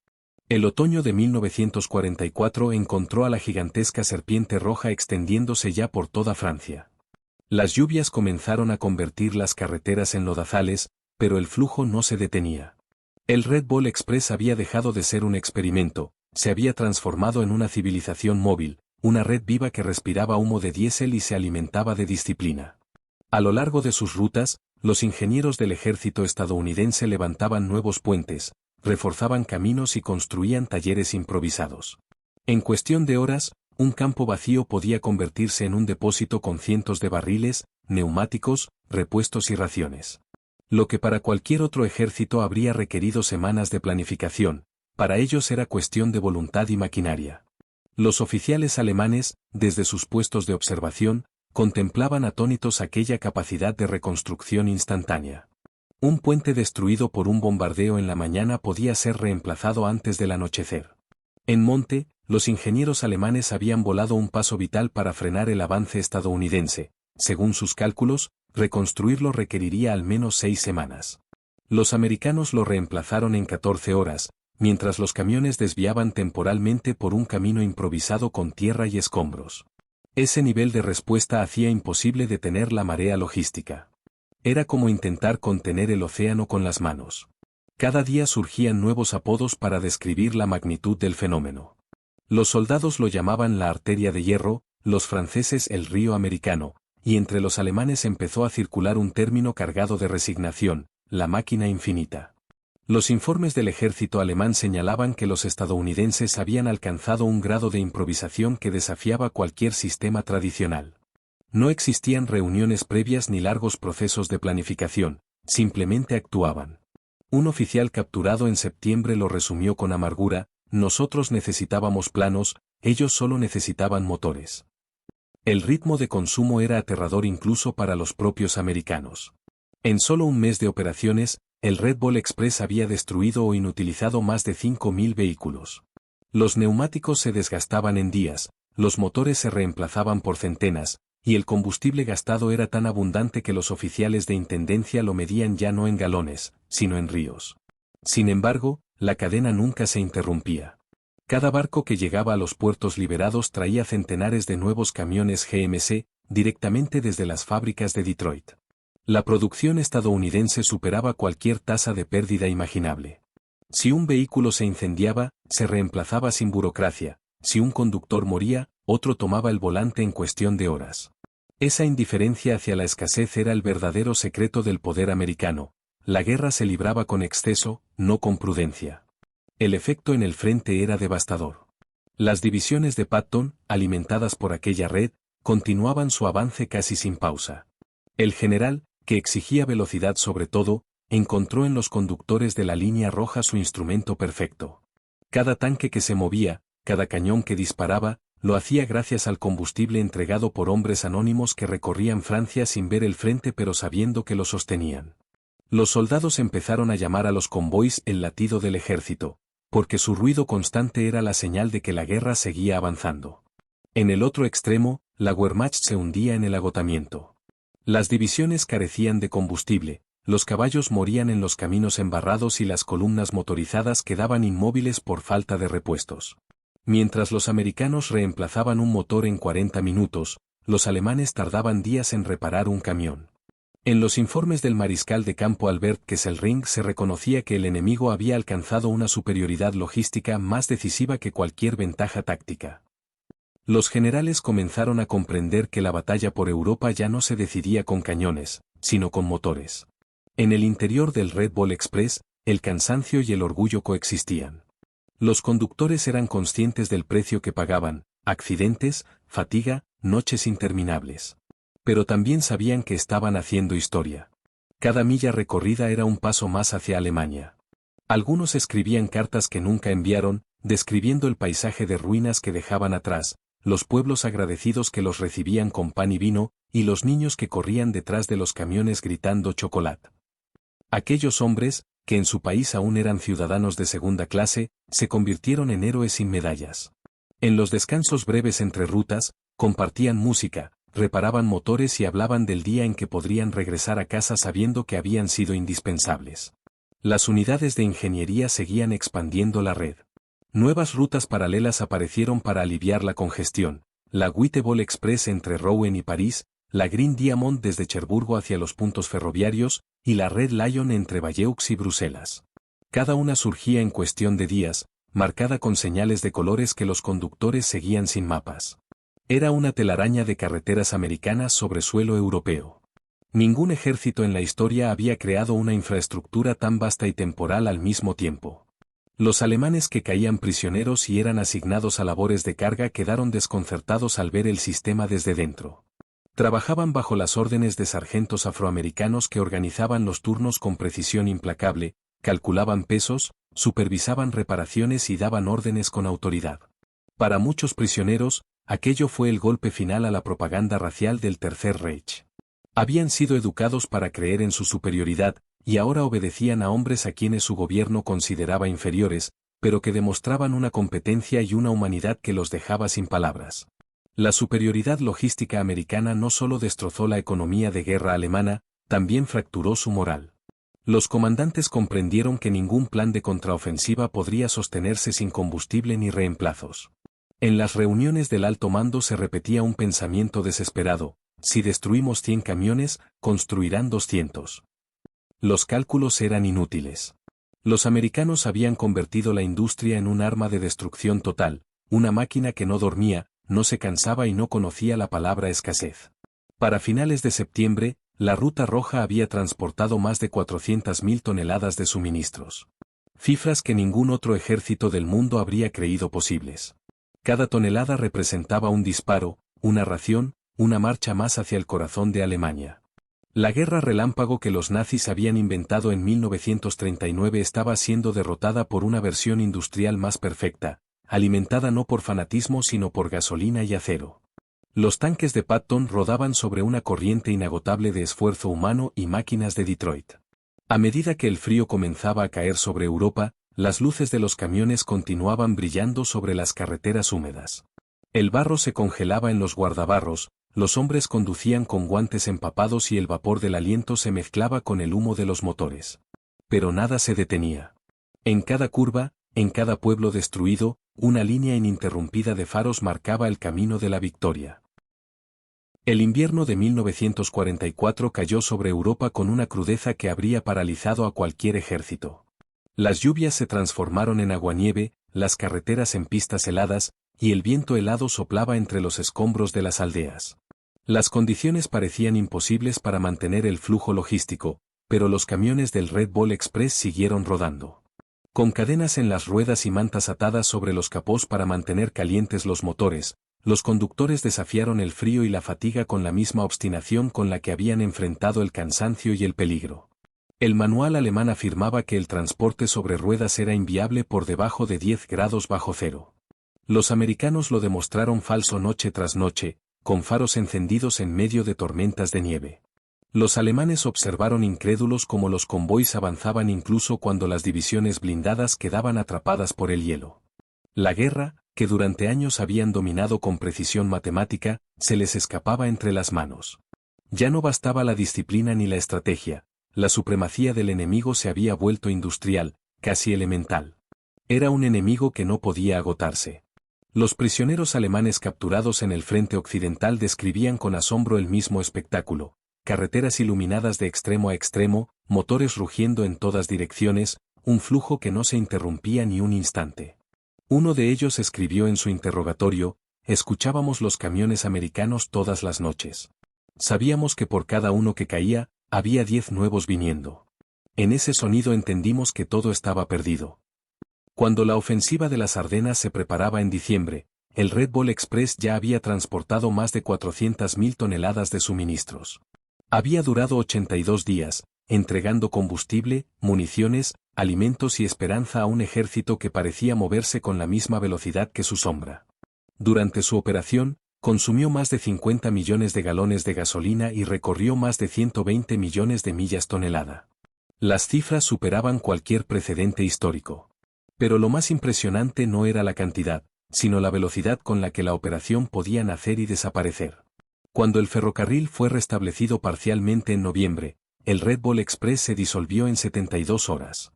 El otoño de 1944 encontró a la gigantesca serpiente roja extendiéndose ya por toda Francia. Las lluvias comenzaron a convertir las carreteras en lodazales, pero el flujo no se detenía. El Red Ball Express había dejado de ser un experimento, se había transformado en una civilización móvil, una red viva que respiraba humo de diésel y se alimentaba de disciplina. A lo largo de sus rutas, los ingenieros del ejército estadounidense levantaban nuevos puentes, reforzaban caminos y construían talleres improvisados. En cuestión de horas, un campo vacío podía convertirse en un depósito con cientos de barriles, neumáticos, repuestos y raciones. Lo que para cualquier otro ejército habría requerido semanas de planificación, para ellos era cuestión de voluntad y maquinaria. Los oficiales alemanes, desde sus puestos de observación, contemplaban atónitos aquella capacidad de reconstrucción instantánea. Un puente destruido por un bombardeo en la mañana podía ser reemplazado antes del anochecer. En monte, los ingenieros alemanes habían volado un paso vital para frenar el avance estadounidense. Según sus cálculos, reconstruirlo requeriría al menos 6 semanas. Los americanos lo reemplazaron en 14 horas, mientras los camiones desviaban temporalmente por un camino improvisado con tierra y escombros. Ese nivel de respuesta hacía imposible detener la marea logística. Era como intentar contener el océano con las manos. Cada día surgían nuevos apodos para describir la magnitud del fenómeno. Los soldados lo llamaban la arteria de hierro, los franceses el río americano, y entre los alemanes empezó a circular un término cargado de resignación, la máquina infinita. Los informes del ejército alemán señalaban que los estadounidenses habían alcanzado un grado de improvisación que desafiaba cualquier sistema tradicional. No existían reuniones previas ni largos procesos de planificación, simplemente actuaban. Un oficial capturado en septiembre lo resumió con amargura: nosotros necesitábamos planos, ellos solo necesitaban motores. El ritmo de consumo era aterrador incluso para los propios americanos. En solo un mes de operaciones, el Red Ball Express había destruido o inutilizado más de 5.000 vehículos. Los neumáticos se desgastaban en días, los motores se reemplazaban por centenas, y el combustible gastado era tan abundante que los oficiales de intendencia lo medían ya no en galones, sino en ríos. Sin embargo, la cadena nunca se interrumpía. Cada barco que llegaba a los puertos liberados traía centenares de nuevos camiones GMC, directamente desde las fábricas de Detroit. La producción estadounidense superaba cualquier tasa de pérdida imaginable. Si un vehículo se incendiaba, se reemplazaba sin burocracia; si un conductor moría, otro tomaba el volante en cuestión de horas. Esa indiferencia hacia la escasez era el verdadero secreto del poder americano. La guerra se libraba con exceso, no con prudencia. El efecto en el frente era devastador. Las divisiones de Patton, alimentadas por aquella red, continuaban su avance casi sin pausa. El general, que exigía velocidad sobre todo, encontró en los conductores de la línea roja su instrumento perfecto. Cada tanque que se movía, cada cañón que disparaba, lo hacía gracias al combustible entregado por hombres anónimos que recorrían Francia sin ver el frente pero sabiendo que lo sostenían. Los soldados empezaron a llamar a los convoys el latido del ejército, porque su ruido constante era la señal de que la guerra seguía avanzando. En el otro extremo, la Wehrmacht se hundía en el agotamiento. Las divisiones carecían de combustible, los caballos morían en los caminos embarrados y las columnas motorizadas quedaban inmóviles por falta de repuestos. Mientras los americanos reemplazaban un motor en 40 minutos, los alemanes tardaban días en reparar un camión. En los informes del mariscal de campo Albert Kesselring se reconocía que el enemigo había alcanzado una superioridad logística más decisiva que cualquier ventaja táctica. Los generales comenzaron a comprender que la batalla por Europa ya no se decidía con cañones, sino con motores. En el interior del Red Ball Express, el cansancio y el orgullo coexistían. Los conductores eran conscientes del precio que pagaban: accidentes, fatiga, noches interminables. Pero también sabían que estaban haciendo historia. Cada milla recorrida era un paso más hacia Alemania. Algunos escribían cartas que nunca enviaron, describiendo el paisaje de ruinas que dejaban atrás, los pueblos agradecidos que los recibían con pan y vino, y los niños que corrían detrás de los camiones gritando chocolate. Aquellos hombres, que en su país aún eran ciudadanos de segunda clase, se convirtieron en héroes sin medallas. En los descansos breves entre rutas, compartían música, reparaban motores y hablaban del día en que podrían regresar a casa sabiendo que habían sido indispensables. Las unidades de ingeniería seguían expandiendo la red. Nuevas rutas paralelas aparecieron para aliviar la congestión: la White Ball Express entre Rouen y París, la Green Diamond desde Cherburgo hacia los puntos ferroviarios, y la Red Lion entre Bayeux y Bruselas. Cada una surgía en cuestión de días, marcada con señales de colores que los conductores seguían sin mapas. Era una telaraña de carreteras americanas sobre suelo europeo. Ningún ejército en la historia había creado una infraestructura tan vasta y temporal al mismo tiempo. Los alemanes que caían prisioneros y eran asignados a labores de carga quedaron desconcertados al ver el sistema desde dentro. Trabajaban bajo las órdenes de sargentos afroamericanos que organizaban los turnos con precisión implacable, calculaban pesos, supervisaban reparaciones y daban órdenes con autoridad. Para muchos prisioneros, aquello fue el golpe final a la propaganda racial del Tercer Reich. Habían sido educados para creer en su superioridad, y ahora obedecían a hombres a quienes su gobierno consideraba inferiores, pero que demostraban una competencia y una humanidad que los dejaba sin palabras. La superioridad logística americana no solo destrozó la economía de guerra alemana, también fracturó su moral. Los comandantes comprendieron que ningún plan de contraofensiva podría sostenerse sin combustible ni reemplazos. En las reuniones del alto mando se repetía un pensamiento desesperado: si destruimos 100 camiones, construirán 200. Los cálculos eran inútiles. Los americanos habían convertido la industria en un arma de destrucción total, una máquina que no dormía, no se cansaba y no conocía la palabra escasez. Para finales de septiembre, la Ruta Roja había transportado más de 400.000 toneladas de suministros. Cifras que ningún otro ejército del mundo habría creído posibles. Cada tonelada representaba un disparo, una ración, una marcha más hacia el corazón de Alemania. La guerra relámpago que los nazis habían inventado en 1939 estaba siendo derrotada por una versión industrial más perfecta, alimentada no por fanatismo sino por gasolina y acero. Los tanques de Patton rodaban sobre una corriente inagotable de esfuerzo humano y máquinas de Detroit. A medida que el frío comenzaba a caer sobre Europa, las luces de los camiones continuaban brillando sobre las carreteras húmedas. El barro se congelaba en los guardabarros, los hombres conducían con guantes empapados y el vapor del aliento se mezclaba con el humo de los motores. Pero nada se detenía. En cada curva, en cada pueblo destruido, una línea ininterrumpida de faros marcaba el camino de la victoria. El invierno de 1944 cayó sobre Europa con una crudeza que habría paralizado a cualquier ejército. Las lluvias se transformaron en aguanieve, las carreteras en pistas heladas, y el viento helado soplaba entre los escombros de las aldeas. Las condiciones parecían imposibles para mantener el flujo logístico, pero los camiones del Red Ball Express siguieron rodando. Con cadenas en las ruedas y mantas atadas sobre los capós para mantener calientes los motores, los conductores desafiaron el frío y la fatiga con la misma obstinación con la que habían enfrentado el cansancio y el peligro. El manual alemán afirmaba que el transporte sobre ruedas era inviable por debajo de 10 grados bajo cero. Los americanos lo demostraron falso noche tras noche, con faros encendidos en medio de tormentas de nieve. Los alemanes observaron incrédulos cómo los convoys avanzaban incluso cuando las divisiones blindadas quedaban atrapadas por el hielo. La guerra, que durante años habían dominado con precisión matemática, se les escapaba entre las manos. Ya no bastaba la disciplina ni la estrategia, la supremacía del enemigo se había vuelto industrial, casi elemental. Era un enemigo que no podía agotarse. Los prisioneros alemanes capturados en el frente occidental describían con asombro el mismo espectáculo: carreteras iluminadas de extremo a extremo, motores rugiendo en todas direcciones, un flujo que no se interrumpía ni un instante. Uno de ellos escribió en su interrogatorio: escuchábamos los camiones americanos todas las noches. Sabíamos que por cada uno que caía, había 10 nuevos viniendo. En ese sonido entendimos que todo estaba perdido. Cuando la ofensiva de las Ardenas se preparaba en diciembre, el Red Ball Express ya había transportado más de 400.000 toneladas de suministros. Había durado 82 días, entregando combustible, municiones, alimentos y esperanza a un ejército que parecía moverse con la misma velocidad que su sombra. Durante su operación, consumió más de 50 millones de galones de gasolina y recorrió más de 120 millones de millas tonelada. Las cifras superaban cualquier precedente histórico. Pero lo más impresionante no era la cantidad, sino la velocidad con la que la operación podía nacer y desaparecer. Cuando el ferrocarril fue restablecido parcialmente en noviembre, el Red Ball Express se disolvió en 72 horas.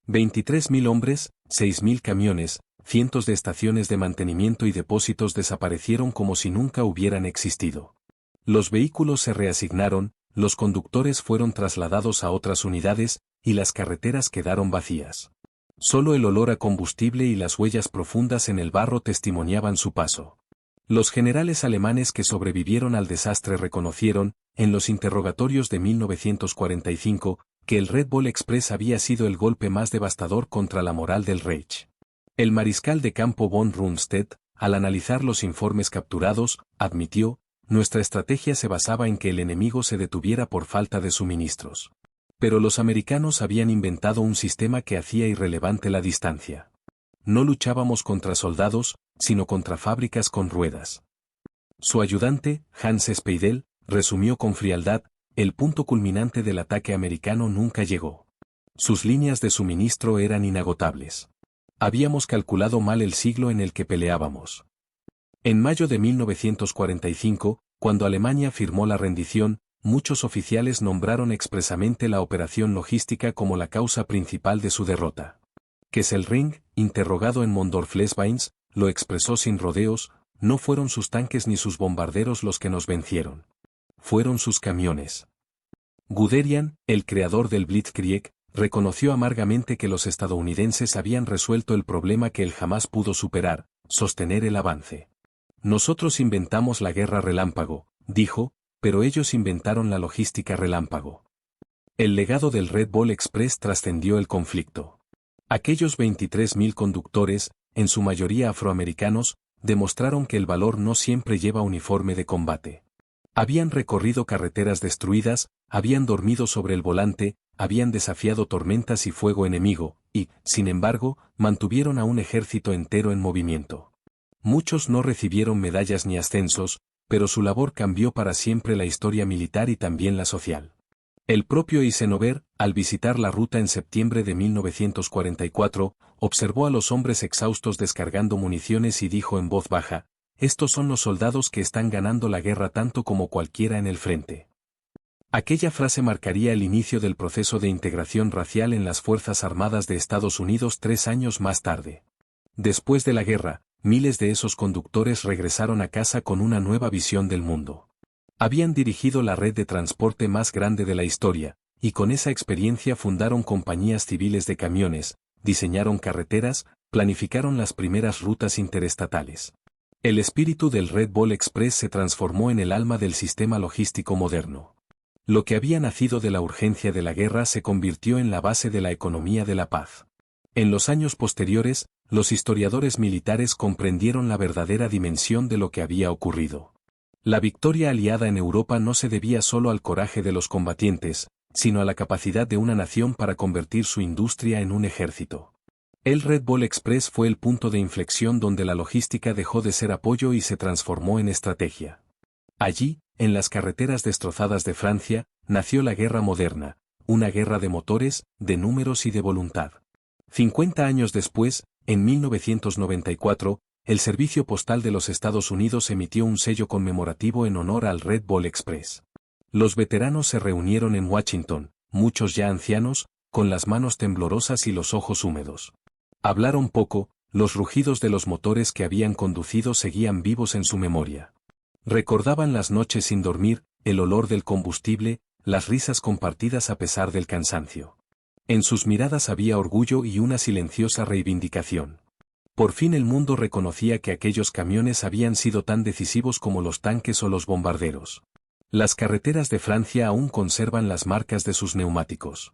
23.000 hombres, 6.000 camiones, cientos de estaciones de mantenimiento y depósitos desaparecieron como si nunca hubieran existido. Los vehículos se reasignaron, los conductores fueron trasladados a otras unidades, y las carreteras quedaron vacías. Solo el olor a combustible y las huellas profundas en el barro testimoniaban su paso. Los generales alemanes que sobrevivieron al desastre reconocieron, en los interrogatorios de 1945, que el Red Bull Express había sido el golpe más devastador contra la moral del Reich. El mariscal de campo von Rundstedt, al analizar los informes capturados, admitió: nuestra estrategia se basaba en que el enemigo se detuviera por falta de suministros. Pero los americanos habían inventado un sistema que hacía irrelevante la distancia. No luchábamos contra soldados, sino contra fábricas con ruedas. Su ayudante, Hans Speidel, resumió con frialdad: el punto culminante del ataque americano nunca llegó. Sus líneas de suministro eran inagotables. Habíamos calculado mal el siglo en el que peleábamos. En mayo de 1945, cuando Alemania firmó la rendición, muchos oficiales nombraron expresamente la operación logística como la causa principal de su derrota. Kesselring, interrogado en Mondorf-Lesbains, lo expresó sin rodeos: no fueron sus tanques ni sus bombarderos los que nos vencieron. Fueron sus camiones. Guderian, el creador del Blitzkrieg, reconoció amargamente que los estadounidenses habían resuelto el problema que él jamás pudo superar: sostener el avance. Nosotros inventamos la guerra relámpago, dijo, pero ellos inventaron la logística relámpago. El legado del Red Bull Express trascendió el conflicto. Aquellos 23.000 conductores, en su mayoría afroamericanos, demostraron que el valor no siempre lleva uniforme de combate. Habían recorrido carreteras destruidas, habían dormido sobre el volante, habían desafiado tormentas y fuego enemigo, y, sin embargo, mantuvieron a un ejército entero en movimiento. Muchos no recibieron medallas ni ascensos, pero su labor cambió para siempre la historia militar y también la social. El propio Eisenhower, al visitar la ruta en septiembre de 1944, observó a los hombres exhaustos descargando municiones y dijo en voz baja: estos son los soldados que están ganando la guerra tanto como cualquiera en el frente. Aquella frase marcaría el inicio del proceso de integración racial en las Fuerzas Armadas de Estados Unidos 3 años más tarde. Después de la guerra, miles de esos conductores regresaron a casa con una nueva visión del mundo. Habían dirigido la red de transporte más grande de la historia, y con esa experiencia fundaron compañías civiles de camiones, diseñaron carreteras, planificaron las primeras rutas interestatales. El espíritu del Red Bull Express se transformó en el alma del sistema logístico moderno. Lo que había nacido de la urgencia de la guerra se convirtió en la base de la economía de la paz. En los años posteriores, los historiadores militares comprendieron la verdadera dimensión de lo que había ocurrido. La victoria aliada en Europa no se debía solo al coraje de los combatientes, sino a la capacidad de una nación para convertir su industria en un ejército. El Red Bull Express fue el punto de inflexión donde la logística dejó de ser apoyo y se transformó en estrategia. Allí, en las carreteras destrozadas de Francia, nació la guerra moderna, una guerra de motores, de números y de voluntad. 50 años después, en 1994, el Servicio Postal de los Estados Unidos emitió un sello conmemorativo en honor al Red Bull Express. Los veteranos se reunieron en Washington, muchos ya ancianos, con las manos temblorosas y los ojos húmedos. Hablaron poco, los rugidos de los motores que habían conducido seguían vivos en su memoria. Recordaban las noches sin dormir, el olor del combustible, las risas compartidas a pesar del cansancio. En sus miradas había orgullo y una silenciosa reivindicación. Por fin el mundo reconocía que aquellos camiones habían sido tan decisivos como los tanques o los bombarderos. Las carreteras de Francia aún conservan las marcas de sus neumáticos.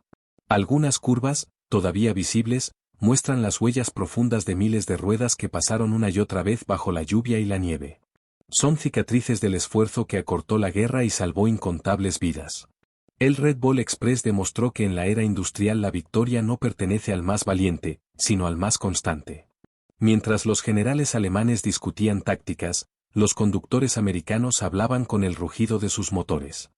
Algunas curvas, todavía visibles, muestran las huellas profundas de miles de ruedas que pasaron una y otra vez bajo la lluvia y la nieve. Son cicatrices del esfuerzo que acortó la guerra y salvó incontables vidas. El Red Bull Express demostró que en la era industrial la victoria no pertenece al más valiente, sino al más constante. Mientras los generales alemanes discutían tácticas, los conductores americanos hablaban con el rugido de sus motores.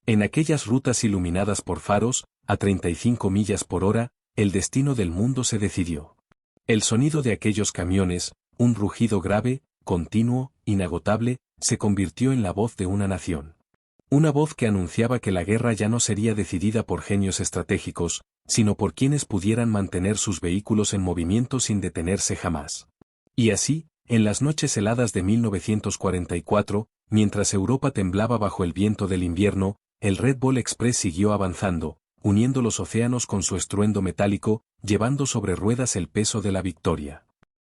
En aquellas rutas iluminadas por faros, a 35 millas por hora, el destino del mundo se decidió. El sonido de aquellos camiones, un rugido grave, continuo, inagotable, se convirtió en la voz de una nación. Una voz que anunciaba que la guerra ya no sería decidida por genios estratégicos, sino por quienes pudieran mantener sus vehículos en movimiento sin detenerse jamás. Y así, En las noches heladas de 1944, mientras Europa temblaba bajo el viento del invierno, el Red Ball Express siguió avanzando, uniendo los océanos con su estruendo metálico, llevando sobre ruedas el peso de la victoria.